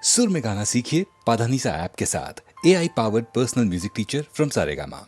सुर में गाना सीखिए पाधानीसा ऐप के साथ। AI powered personal music teacher from Saregama.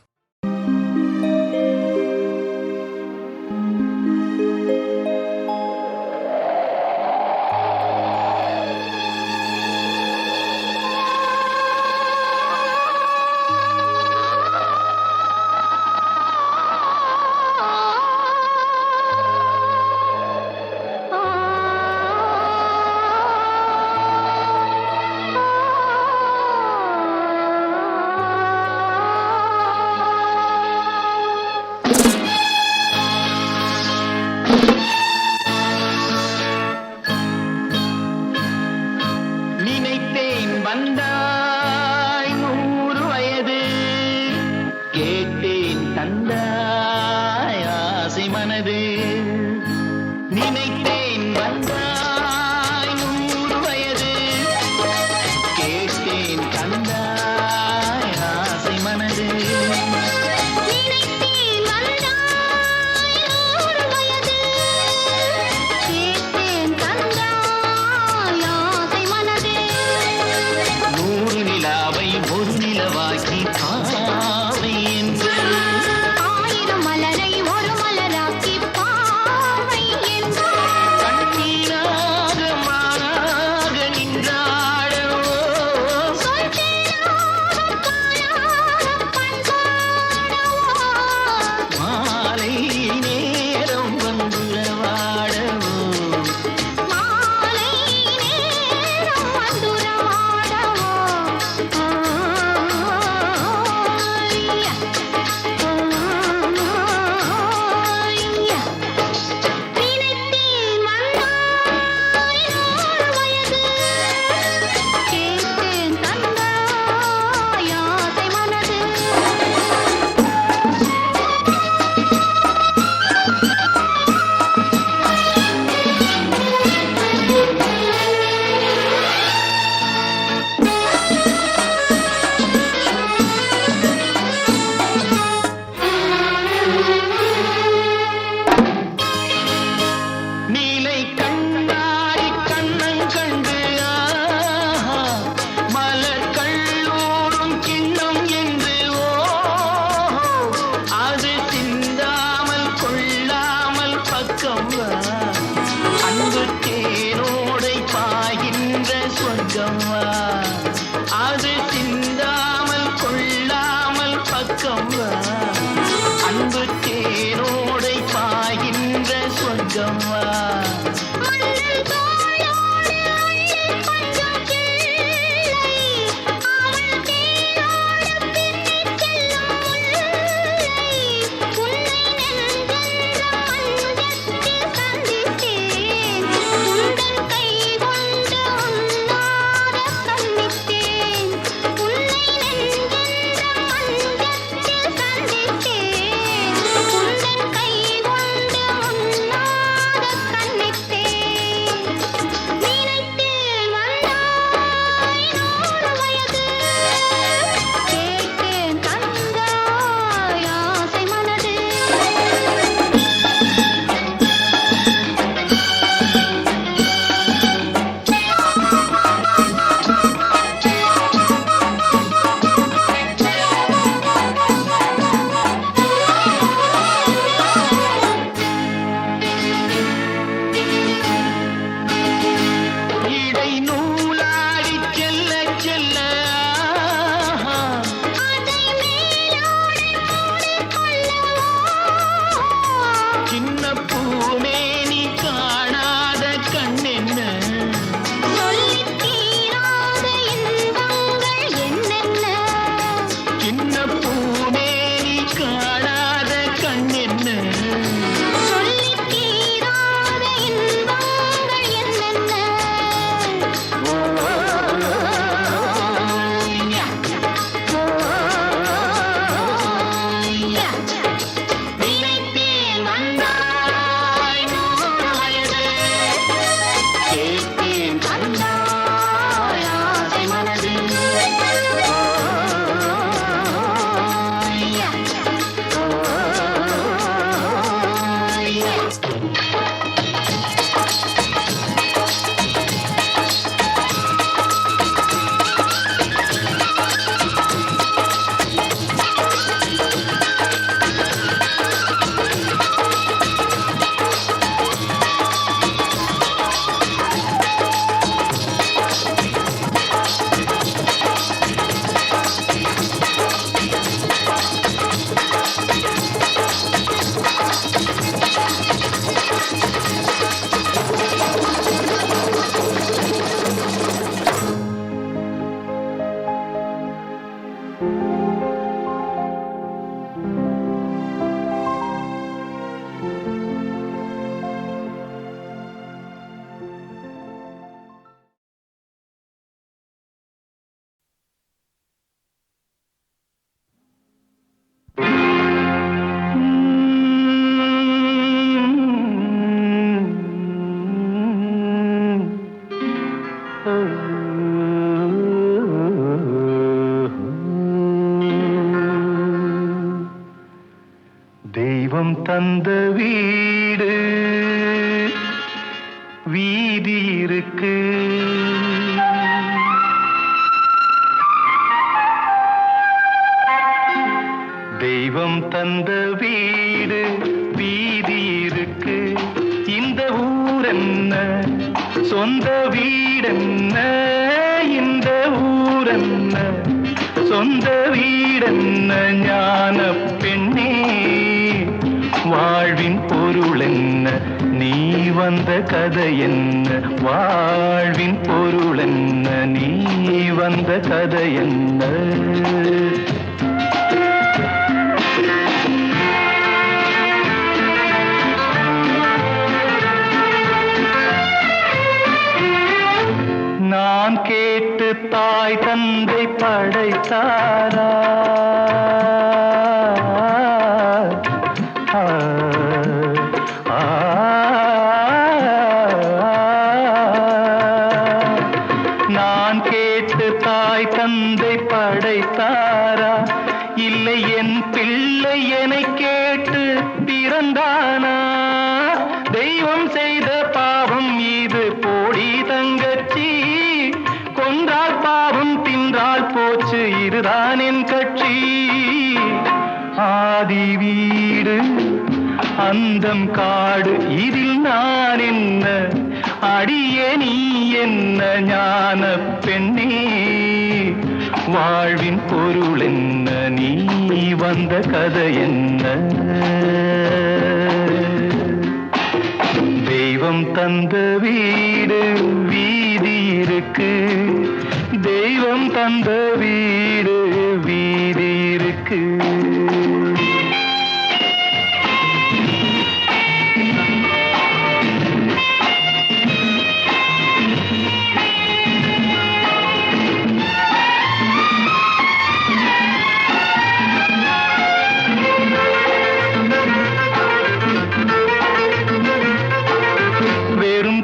வந்தாய் 100 வயது கேட்டேன் தந்தாய் ஆசை மனது நினைத்தேன் வந்தாய் 100 வயது கேட்டேன் தந்தாய் ஆசை மனது ஒரு நிலவாக்கி பாவை என்று 1000 மலரை ஒரு மலராக்கி பாவை என்று கண்ணீராக மாறாக நின்றாடோ மாலை நேரம் வந்துரவாடவோ நீலை கண்ணாடி கண்ணன் கண்டு மலர் கல்லூரும் கிண்ணம் என்று அது சிந்தாமல் கொள்ளாமல் பக்கம் வா அன்பு தேனோடை பாய்கின்ற சொர்க்கம் வா அது சிந்தாமல் கொள்ளாமல் பக்கம் வா அன்பு தேனோடை பாய்கின்ற சொர்க்கம் வா கை கொண்டு உன்னார கண்ணி தெய்வம் தந்த வீடு வீதி இருக்கு. தெய்வம் தந்த வீடு வீதி இருக்கு. இந்த ஊர் என்ன சொந்த வீடென்ன, இந்த ஊர் என்ன சொந்த வீடென்ன, ஞான பெண்ணே வாழ்வின் பொருள் என்ன, நீ வந்த கதை என்ன, வாழ்வின் பொருள் என்ன, நீ வந்த கதை என்ன. நான் கேட்டு தாய் தந்தை படைத்தாரா, நான் கேட்டு தாய் தந்தை படைத்தாரா, இல்லை என் பிள்ளை என்னை கேட்டு பிறந்தானா. தெய்வம் செய்த பாவம் இது போடி தங்கச்சி, கொன்றால் பாவம் தின்றால் போச்சு இதுதான் என் கட்சி. ஆதி வீடு அந்தம் காடு இதில் நான் என்ன, அடியே நீ என்ன ஞான பெண்ணே வாழ்வின் பொருள் என்ன, நீ வந்த கதை என்ன. தெய்வம் தந்த வீடு வீதி இருக்கு, தெய்வம் தந்த வீடு வீதி இருக்கு.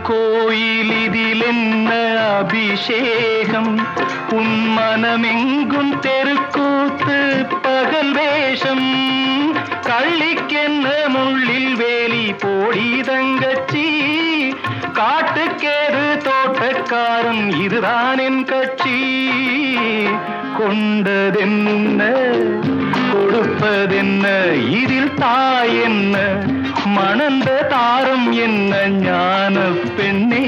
கோயில் இதில் என்ன அபிஷேகம், உன் மனமெங்கும் தெருக்கூத்து பகல் வேஷம். கள்ளிக்கென்ன முள்ளில் வேலி போடி தங்கச்சி, காட்டுக்கேது தோட்டக்காரன் இதுதான் என் கட்சி. கொண்டதென்ன கொடுப்பதென்ன இதில் தாய் என்ன, மணந்த தாரம் என்ன ஞான பெண்ணே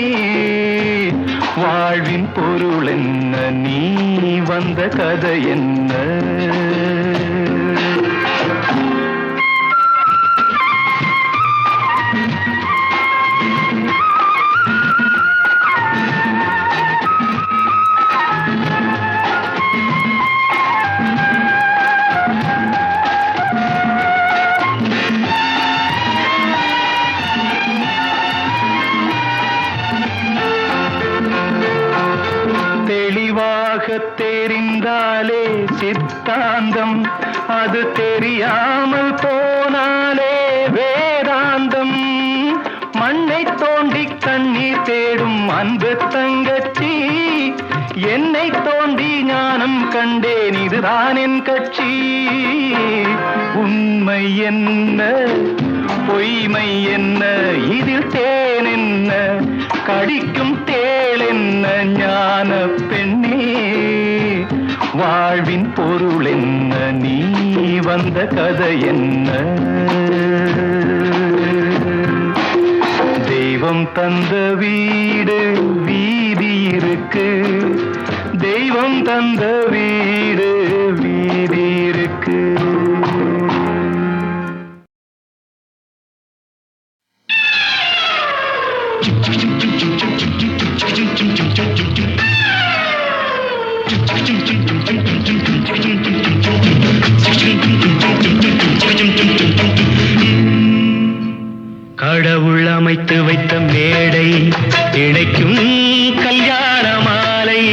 வாழ்வின் பொருள் என்ன, நீ வந்த கதை என்ன. தெரிந்தாலே சித்தாந்தம், அது தெரியாமல் போனாலே வேதாந்தம். மண்ணை தோண்டி கண்ணீர் தேடும் அன்பு தங்கச்சி, என்னை தோண்டி ஞானம் கண்டேன் இதுதான் என் கட்சி. உண்மை என்ன பொய்மை என்ன இதில் தேன் என்ன, கடிக்கும் தேள் என்ன ஞான பெண்ணே வாழ்வின் பொருள் என்ன, நீ வந்த கதை என்ன. தெய்வம் தந்த வீடு வீதி இருக்கு, தெய்வம் தந்த வீடு வீதி இருக்கு. கடவுள் அமைத்து வைத்த மேடை இணைக்கும் கல்யாண மாலை,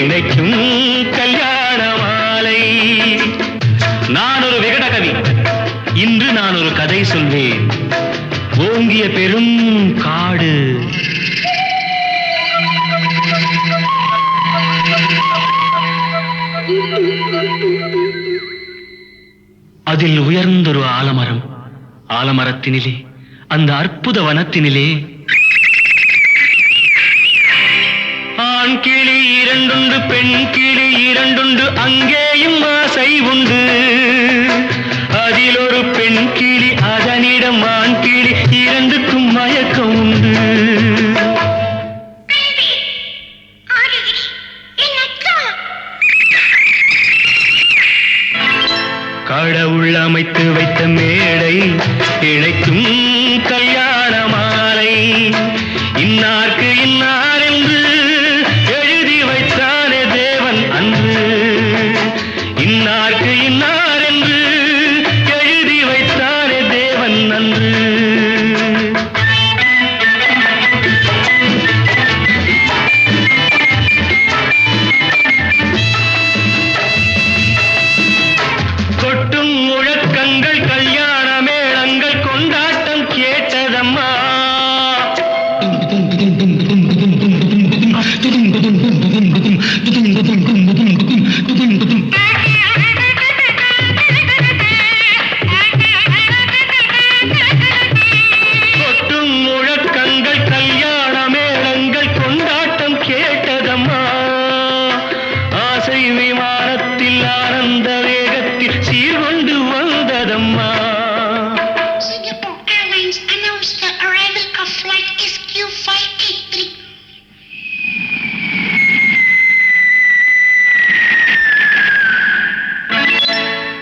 இணைக்கும் கல்யாண மாலை. நான் ஒரு விகட கவி, இன்று நான் ஒரு கதை சொல்வேன். ஓங்கிய பெரும் காடு, அதில் உயர்ந்தொரு ஆலமரம். ஆலமரத்தினிலே, அந்த அற்புத வனத்தினிலே ஆண் கிளி இரண்டுண்டு, பெண் கிளி இரண்டுண்டு, அங்கேயும் ஆசை உண்டு. அதில் ஒரு பெண் கிளி, அதனிடம் ஆண் கிளி, இரண்டுக்கும் மயக்கம் உண்டு. கடவுள் அமைத்து வைத்த மேடை, இணைக்கும் கல்யாண மாலை. இன்னார்க்கு இன்னார் என்று எழுதி வைத்தானே தேவன் அன்று. இன்னார்க்கு இன்னார் என்று எழுதி வைத்தானே தேவன் அன்று. கொட்டும் முழக்கங்கள், கல்யாண மேளங்கள், கொண்டாட்டம் கேட்டதம்மா. கொட்டும் முழக்கங்கள், கல்யாண மேளங்கள், கொண்டாட்டம் கேட்டதம்மா. ஆசை விமானத்தில் ஆனந்த வேகத்தில் சீர்கொண்டு வந்ததம்மா. Singapore Airlines announced the arrival of flight SQ583.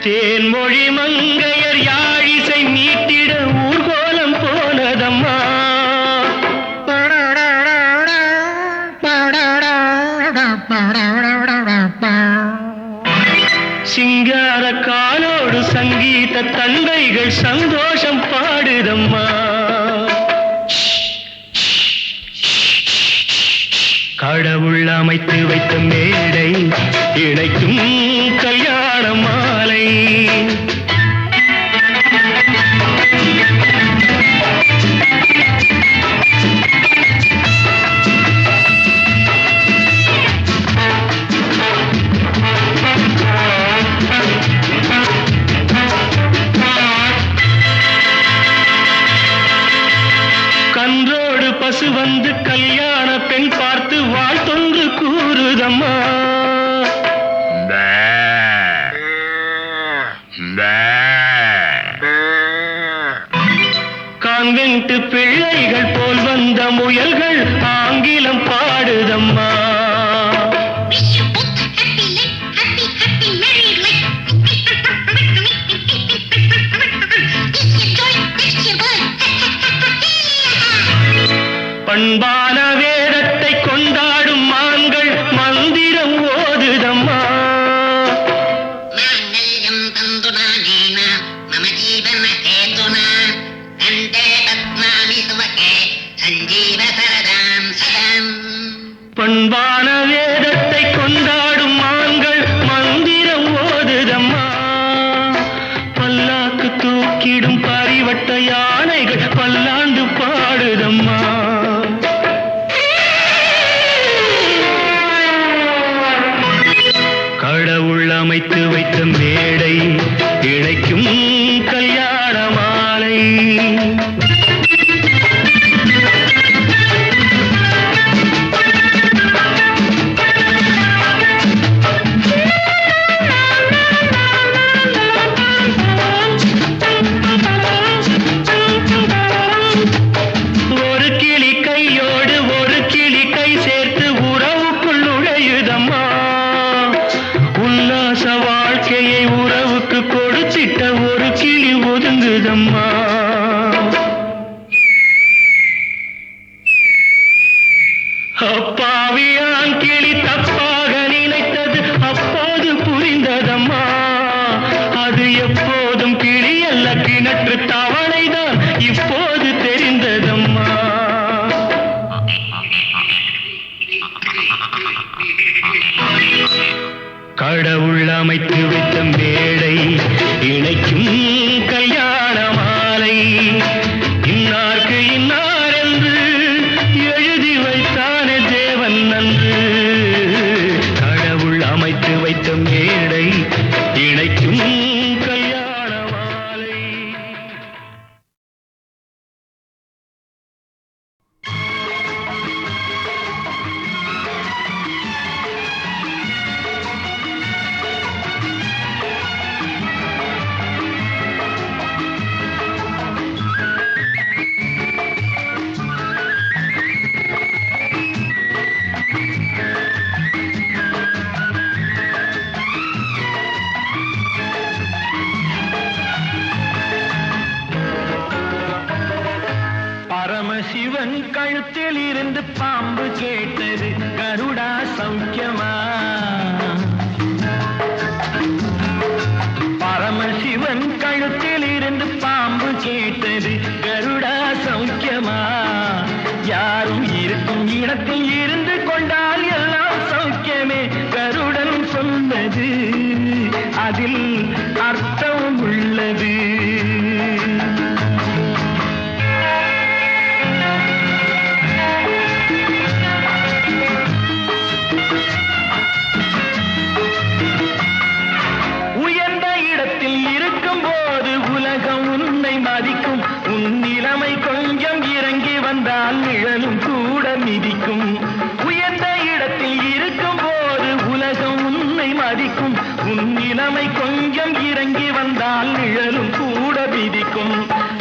Thenmozhi மங்கையர் யாழிசை மீட்டிட ஊர்கோலம் போனதம்மா. சிங்கார காலோடு சங்கீத தந்தைகள் சந்தோஷம் பாடுதம்மா. கடவுள் அமைத்து வைத்த மேடை, இணைக்கும் கல்யாண மாலை. கன்றோடு பசு வந்து கல்யாண பெண் பார்த்து வாழ்த்தொன்று கூறுதம்மா. கான்வென்ட் பிள்ளைகள் போல் வந்த முயல்கள் ஆங்கிலம் பாடுதம்மா. Wish you both a happy life, happy, happy married life. This your joy, next your boy. பண்பான வேதத்தை கொண்டாடும் மான்கள் மந்திரம் ஓதுதம்மா. மாங்கல்யம் தந்துநானேன மம ஜீவன ஹேதுனா கண்டே பத்மாமி சுவகே சஞ்சீவ சரதாம் சதம். பண்பான வேதத்தை கொண்டாடும் மான்கள் மந்திரம் ஓதுதம்மா. பல்லாக்கு தூக்கிடும் பரிவட்ட யானைகள் பல்லாண்டு பாடுதம்மா. கடவுள் அமைத்து வைத்த மேடை, இணைக்கும் கல்யாண மாலை. ஒரு கிளி கையோடு ஒரு கிளி கை சேர்த்து உறவுக்குள் நுழையுதம்மா. உல்லாச வாழ்க்கையை உறவுக்கு கொடுத்திட்ட ஒரு கிளி ஒதுங்குதம்மா. அப்பாவியான் கிளி தப்பாக நினைத்தது அப்போது புரிந்ததம்மா. அது எப்போதும் கிளி அல்ல, கிணற்று தவளைதான் இப்போது தெரிந்ததம்மா. கடவுள் அமைத்து வைத்த மேடை இணைக்கும் கல்யாண மாலை இன்னார்க்கு இன்னார் என்று எழுதி வைத்தானே தேவன் நன்று கடவுள் அமைத்து வைத்த மேடை இணைக்கும் கல்யாண மாலை பரமசிவன் கழுத்தில் இருந்து பாம்பு கேட்டது கருடா சௌக்கியமா பரமசிவன் கழுத்தில் இருந்து பாம்பு கேட்டது கருடா சௌக்கியமா யாரும் இருக்கும் இடத்தில் இருந்து கொண்டால் எல்லாம் சௌக்கியமே கருடன் சொன்னது அதில் அர்த்தம் உள்ளது நிலைமை கொஞ்சம் இறங்கி வந்தால் நிழலும் கூட மிதிக்கும்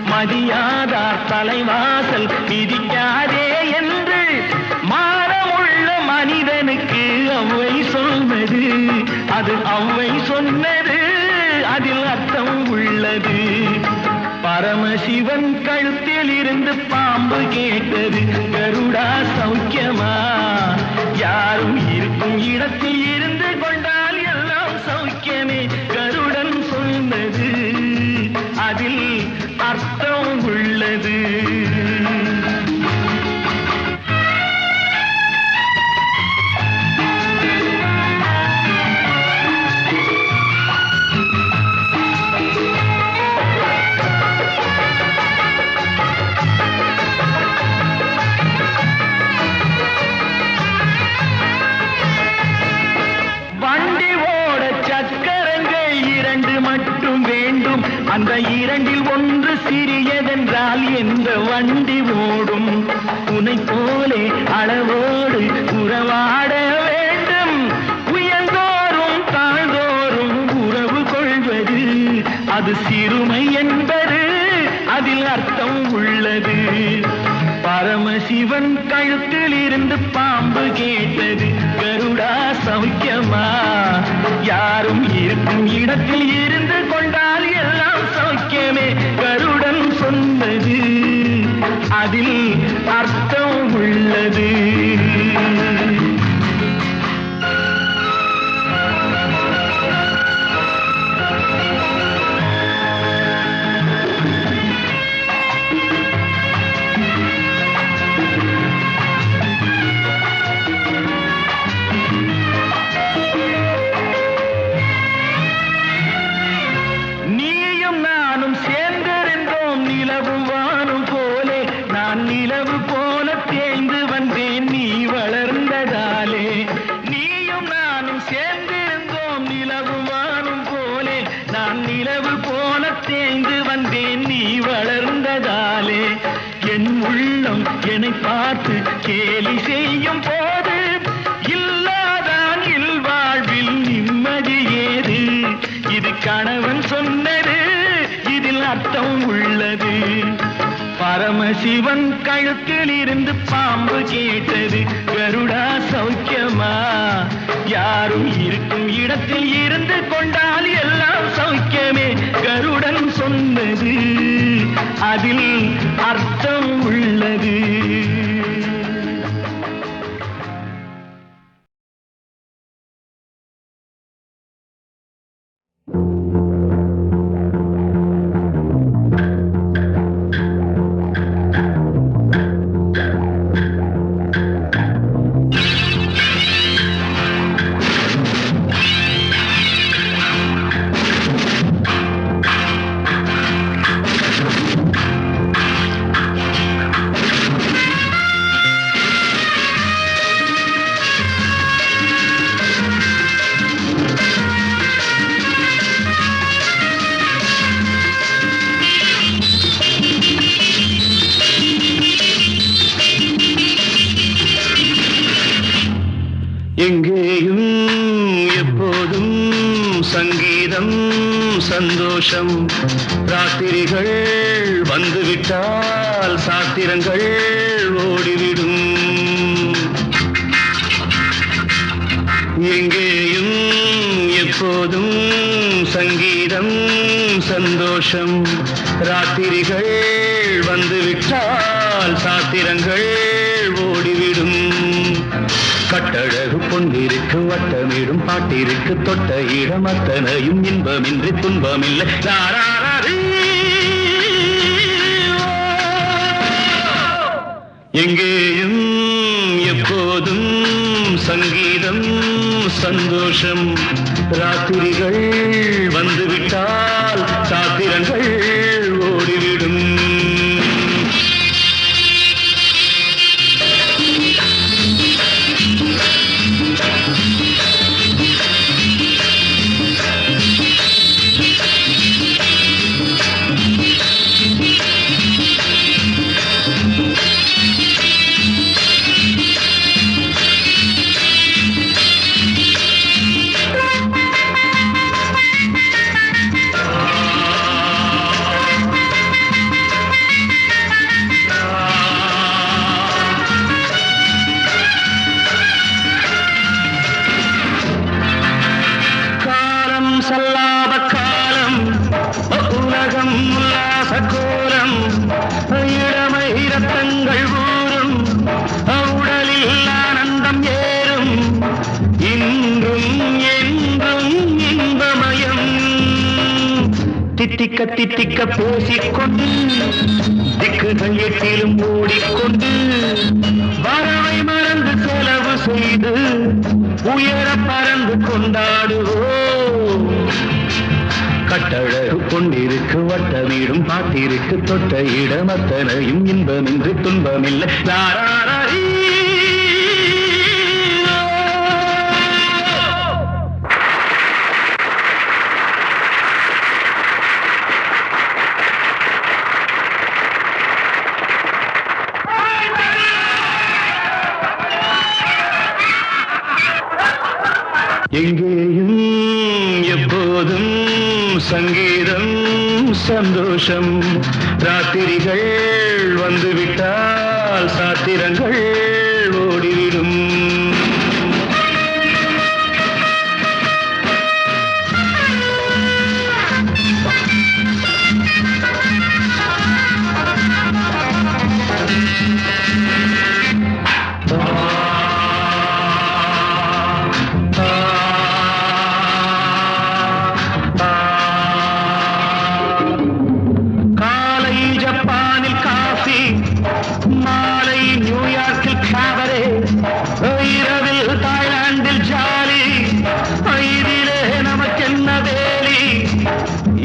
மதியாதார் தலைவாசல் மிதிக்காதே என்று மானமுள்ள மனிதனுக்கு அவ்வை சொன்னது அது அவ்வை சொன்னது அதில் அர்த்தம் உள்ளது பரமசிவன் கழுத்தில் இருந்து பாம்பு கேட்டது கருடா சௌக்கியமா யாரும் இருக்கும் இடத்தில் இருந்து கொண்டால் எல்லாம் சௌக்கியமே கருடன் சொன்னது அதில் அர்த்தம் உள்ளது அந்த இரண்டில் ஒன்று சிறியதென்றால் எந்த வண்டி ஓடும் உன்னை போலே அளவோடு உறவாட வேண்டும் உயர்ந்தோறும் தாழ்ந்தோறும் உறவு கொள்வது அது சிறுமை என்பது அதில் அர்த்தம் உள்ளது பரமசிவன் கழுத்தில் இருந்து பாம்பு கேட்டது கருடா சௌக்கியமா யாரும் இருக்கும் இடத்தில் இருந்து கொண்டால் எல்லாம் சௌக்கியமே கருடன் சொன்னது அதில் அர்த்தம் உள்ளது என்னை பார்த்து கேலி செய்யும் போது இல்லாதான் இல்வாழ்வில் நிம்மதி ஏது இது கணவன் சொன்னது இதில் அர்த்தம் உள்ளது பரமசிவன் கழுத்தில் இருந்து பாம்பு கேட்டது கருடா சௌக்கியமா யாரும் இருக்கும் இடத்தில் இருந்து கொண்டால் எல்லாம் சௌக்கியமே கருடன் சொன்னது அதில் அர்த்தம் உள்ளது சங்கீதம் சந்தோஷம் ராத்திரிகள் வந்துவிட்டால் சாத்திரங்கள் ஓடிவிடும் எங்கேயும் எப்போதும் சங்கீதம் சந்தோஷம் ராத்திரிகள் வந்துவிட்டால் சாத்திரங்கள் ஓடிவிடும் கட்டழகு பொன்னிருக்கு வட்டமிடும் பாட்டிற்கு தொட்ட இடம் அத்தனையும் இன்பமின்றி துன்பமில்லை எங்கேயும் எப்போதும் சங்கீதம் சந்தோஷம் ராத்திரிகள் வந்துவிட்டால் சாத்திரங்கள் ஓடிவிடும் சல்லாப காலம் உலகம் உல்லாச கோலம் இளமை ரத்தங்கள் ஊறும் உடலில் ஆனந்தம் ஏறும் இன்றும் என்றும் இன்பமயம் தித்திக்க தித்திக்க பேசிக்கொண்டு திக்குகள் எட்டிலும் ஓடிக்கொண்டு வரவை மறந்து செலவு செய்து உயர பறந்து கொண்டாடுவோம் கட்டழகு கொண்டிருக்கு வட்டமிடும் பாட்டிற்கு தொட்ட இடம் அத்தனையும் இன்பமின்றி துன்பமில்லை தாராரி எங்கேயும் எப்போதும் சங்கீதம் சந்தோஷம் ராத்திரிகள் வந்துவிட்டால் சாத்திரங்கள் ஓடிவிடும் மாலை நியூயார்க்கில் காவரே இரவில் தாய்லாந்தில் ஜாலி இதிலே நமக்கென்ன வேலி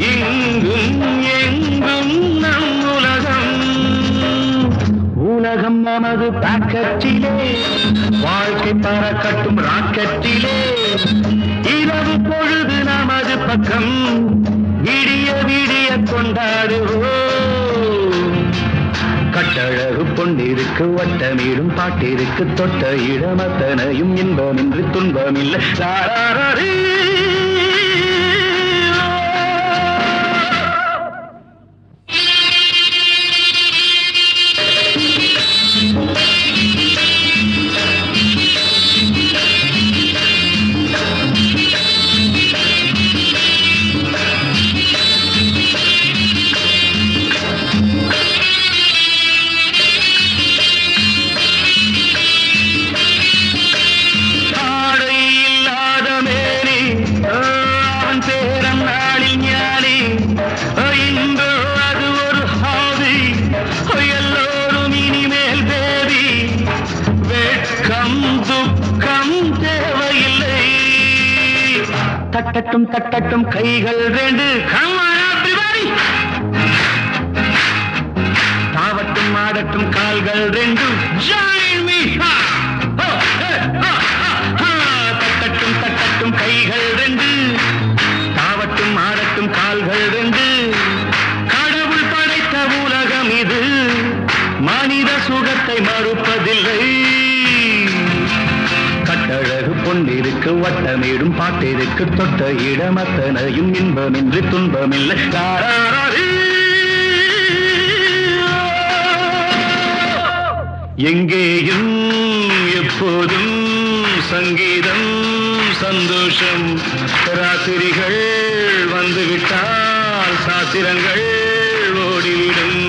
இங்கும் எங்கும் நம் உலகம் உலகம் நமது பாக்கெட்டிலே வாழ்க்கை பறக்கட்டும் ராக்கெட்டிலே இரவு பொழுது நமது பக்கம் விடிய விடிய கொண்டாடுவோம் கட்டழகு பொன்னிருக்கு வட்டமிடும் பாட்டிற்கு தொட்ட இடம் அத்தனையும் இன்பமின்றி துன்பமில்லை தாராரி தட்டட்டும் தட்டட்டும் கைகள் ரெண்டு தாவட்டும் ஆடட்டும் கால்கள் ரெண்டு தட்டட்டும் தட்டட்டும் கைகள் ரெண்டு தாவட்டும் ஆடட்டும் கால்கள் ரெண்டு கடவுள் படைத்த உலகம் இது மனித சுகத்தை மறுப்பதில்லை கட்டழகு பொன்னிருக்கு வட்டம் வட்டமேடும் பாட்டிற்கு தொட்ட இடமத்தனையும் இன்பமின்றி துன்பமில்லை. எங்கேயும் எப்போதும் சங்கீதம் சந்தோஷம். ராத்திரிகள் வந்துவிட்டால் சாத்திரங்கள் ஓடிவிடும்.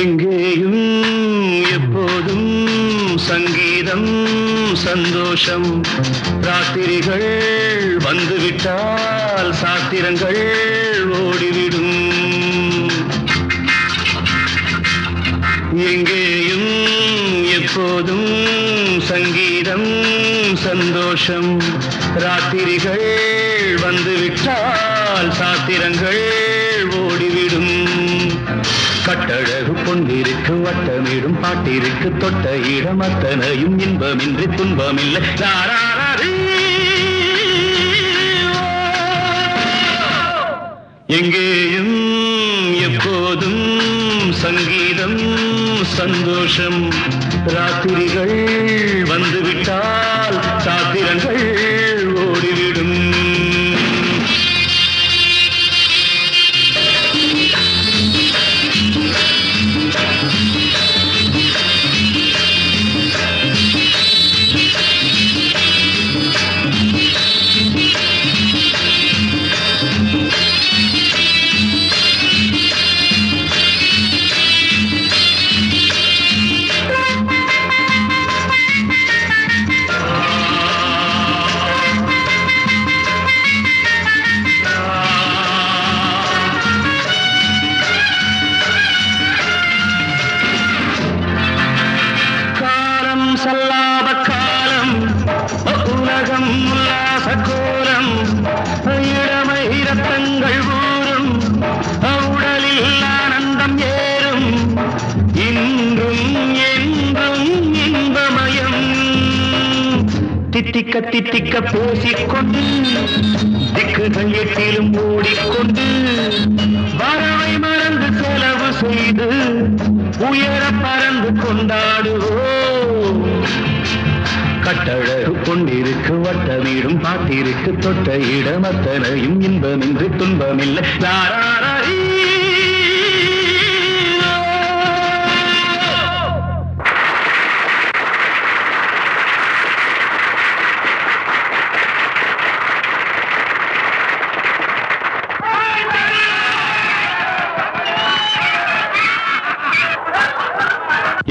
எங்கேயும் எப்போதும் சங்கீதம் சந்தோஷம். ராத்திரிகள் வந்துவிட்டால் சாத்திரங்கள் ஓடிவிடும். எங்கேயும் எப்போதும் சங்கீதம் சந்தோஷம். ராத்திரிகள் வந்துவிட்டால் சாத்திரங்கள் ஓடிவிடும். கட்டழகு பொன்னிருக்கு வட்டமிடும் பாட்டிற்கு தொட்ட இடமத்தனையும் இன்பமின்றி துன்பமில்லை. எங்கேயும் எப்போதும் சங்கீதம் சந்தோஷம். ராத்திரிகள் வந்துவிட்டால் சாத்திரங்கள் ஓடிவிடும். தித்திக்க தித்திக்க பேசிக்கொண்டு திக்குகள் எட்டிலும் ஓடிக்கொண்டு வரவை மறந்து செலவு செய்து உயர பறந்து கொண்டாடுவோம். கட்டழகு கொண்டிருக்கு வட்டமீடும் பாட்டிற்கு தொட்ட இடமத்தனையும் இன்பமின்றி துன்பமில்லை. நாராரி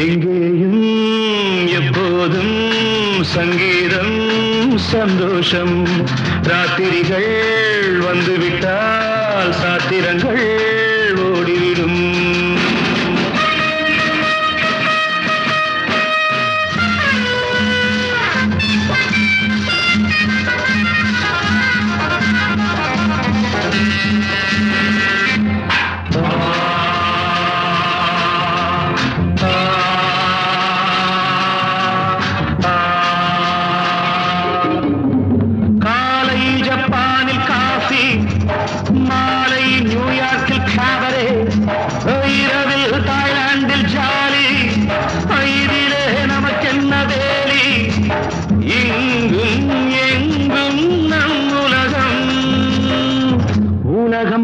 எங்கேயும் எப்போதும் சங்கீதம் சந்தோஷம். ராத்திரிகள் வந்துவிட்டால் சாத்திரங்கள் ஓடிவிடும்.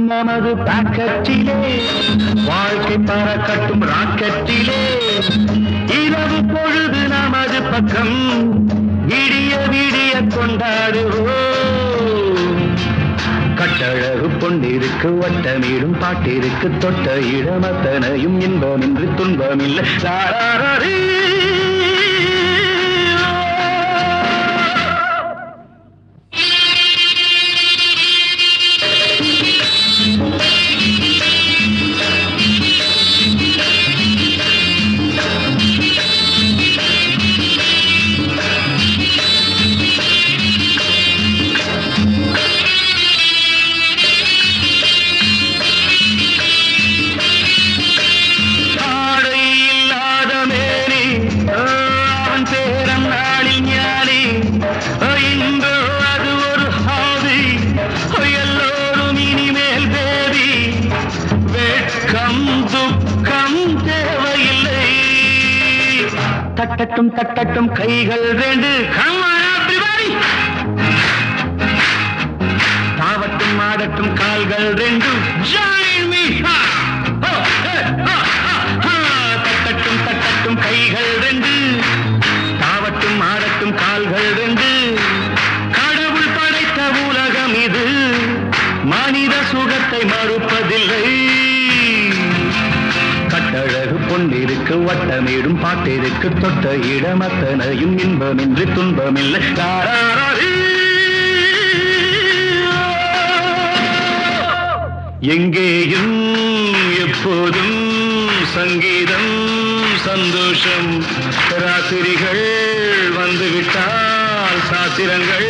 நமது பாக்கெட்டிலே வாழ்க்கை பறக்கட்டும். ராக்கெட்டிலே இரவு பொழுது நமது பக்கம் விடிய விடிய கொண்டாடுவோம். கட்டழகு பொன்னிருக்கு வட்டமீடும் பாட்டிற்கு தொட்ட இடமத்தனையும் இன்பமின்றி துன்பமில்லை. தட்டட்டும் தட்டட்டும் கைகள் ரெண்டு, தாவட்டும் ஆடட்டும் கால்கள் ரெண்டு, தட்டட்டும் தட்டட்டும் கைகள் ரெண்டு, தாவட்டும் ஆடட்டும் கால்கள் ரெண்டு. கடவுள் படைத்த உலகம் இது, மனித சுகத்தை மறுப்பதில்லை. கட்டழகு பொன்னிருக்கு வட்டமீடும் பாட்டிற்கு தொட்ட இடமத்தனையும் இன்பமின்றி துன்பமில்லை. எங்கேயும் எப்போதும் சங்கீதம் சந்தோஷம். ராத்திரிகள் வந்துவிட்டால் சாத்திரங்கள்